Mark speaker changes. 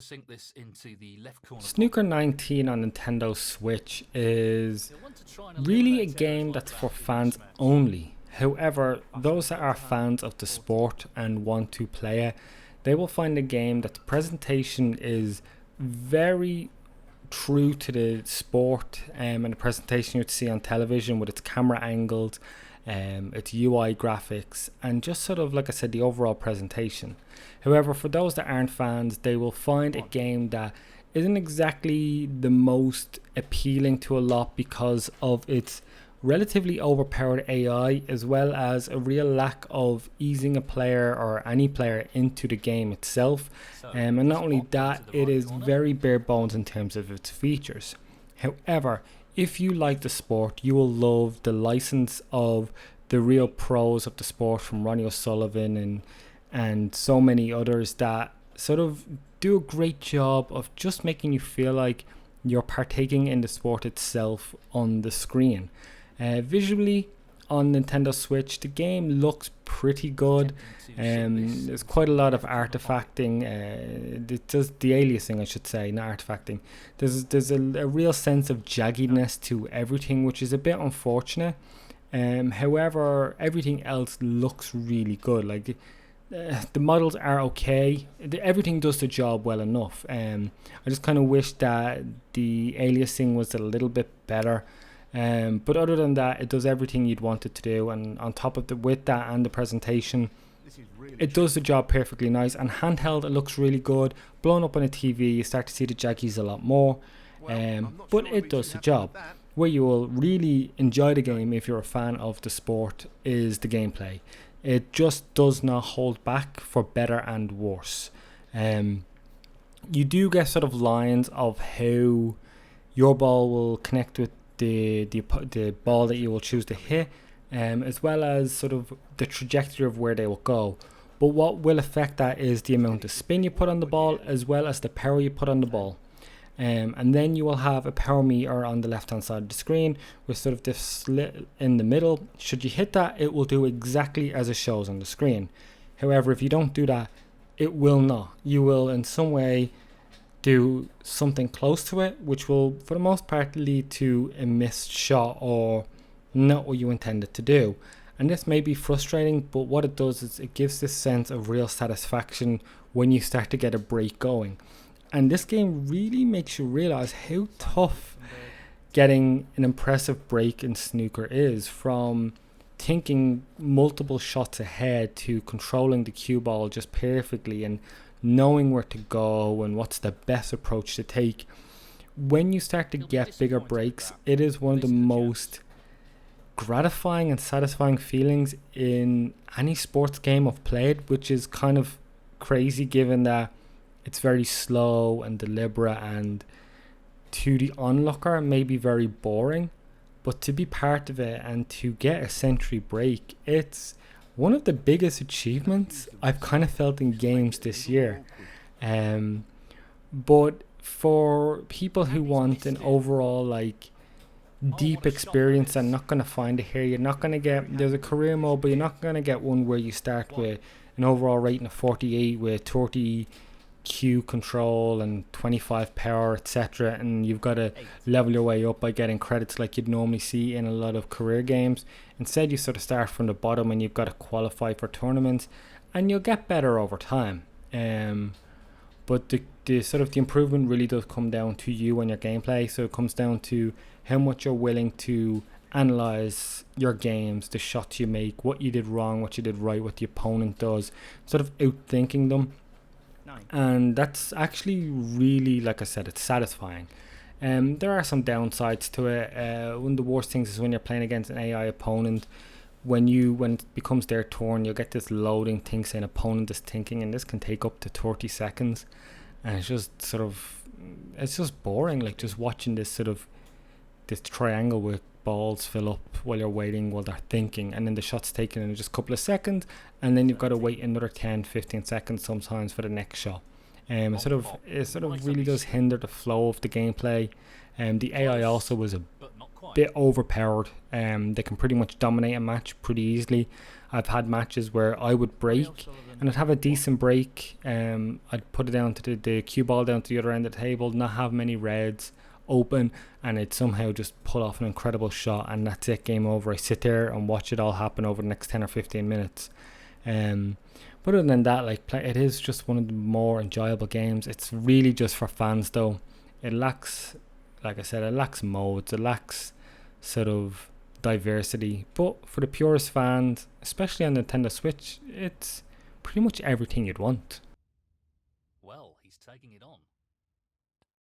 Speaker 1: Sink this into the left corner.
Speaker 2: Snooker 19 on Nintendo Switch is really a game that's for fans only. However, those that are fans of the sport and want to play it, they will find a game that the presentation is very true to the sport and the presentation you'd see on television with its camera angles, its UI graphics, and just sort of, like I said, the overall presentation. However, for those that aren't fans, they will find a game that isn't exactly the most appealing to a lot because of its relatively overpowered AI, as well as a real lack of easing a player or any player into the game itself. And not only that, it is very bare bones in terms of its features. However, if you like the sport, you will love the license of the real pros of the sport from Ronnie O'Sullivan and so many others that sort of do a great job of just making you feel like you're partaking in the sport itself on the screen. Visually, on Nintendo Switch, the game looks pretty good. There's quite a lot of artifacting. It does the aliasing, I should say, not artifacting. There's a real sense of jagginess to everything, which is a bit unfortunate. However, everything else looks really good. Like the models are okay. Everything does the job well enough. I just kind of wish that the aliasing was a little bit better. But other than that, it does everything you'd want it to do, and on top of with that and the presentation, it does the job perfectly nice. And handheld, it looks really good. Blown up on a TV, you start to see the jaggies a lot more, but it does the job. Where you will really enjoy the game if you're a fan of the sport is the gameplay. It just does not hold back for better and worse. You do get sort of lines of how your ball will connect with the ball that you will choose to hit, as well as sort of the trajectory of where they will go. But what will affect that is the amount of spin you put on the ball, as well as the power you put on the ball. And then you will have a power meter on the left hand side of the screen with sort of this slit in the middle. Should you hit that, it will do exactly as it shows on the screen. However, if you don't do that, it will not. You will in some way do something close to it, which will for the most part lead to a missed shot or not what you intended to do. And this may be frustrating, but what it does is it gives this sense of real satisfaction when you start to get a break going. And this game really makes you realize how tough getting an impressive break in snooker is, from thinking multiple shots ahead to controlling the cue ball just perfectly and knowing where to go and what's the best approach to take. When you start to get bigger breaks, it is one of the most gratifying and satisfying feelings in any sports game I've played, which is kind of crazy given that it's very slow and deliberate, and to the onlooker may be very boring, but to be part of it and to get a century break, it's one of the biggest achievements I've kind of felt in games this year. But for people who want an overall like deep experience and not going to find it here, you're not going to get, there's a career mode, but you're not going to get one where you start with an overall rating of 48 with 30 Q control and 25 power, etc., and you've got to level your way up by getting credits like you'd normally see in a lot of career games. Instead, you sort of start from the bottom and you've got to qualify for tournaments, and you'll get better over time. But the sort of the improvement really does come down to you and your gameplay. So it comes down to how much you're willing to analyze your games, the shots you make, what you did wrong, what you did right, what the opponent does, sort of outthinking them. And that's actually really, like I said, it's satisfying. There are some downsides to it. One of the worst things is when you're playing against an AI opponent. When it becomes their turn, you'll get this loading thing saying opponent is thinking, and this can take up to 30 seconds. And it's just sort of, it's just boring, like just watching this triangle with balls fill up while you're waiting, while they're thinking, and then the shot's taken in just a couple of seconds, and then you've got to wait another 10-15 seconds sometimes for the next shot. It sort of really does hinder the flow of the gameplay. The AI also was a bit overpowered. They can pretty much dominate a match pretty easily. I've had matches where I would break and I'd have a decent break. I'd put it down to the cue ball down to the other end of the table, not have many reds open, and it'd somehow just pull off an incredible shot, and that's it, game over. I sit there and watch it all happen over the next 10 or 15 minutes. But other than that, like, it is just one of the more enjoyable games. It's really just for fans though. It lacks, like I said, it lacks modes, it lacks sort of diversity, but for the purest fans, especially on Nintendo Switch, it's pretty much everything you'd want.
Speaker 1: Well, he's taking it on.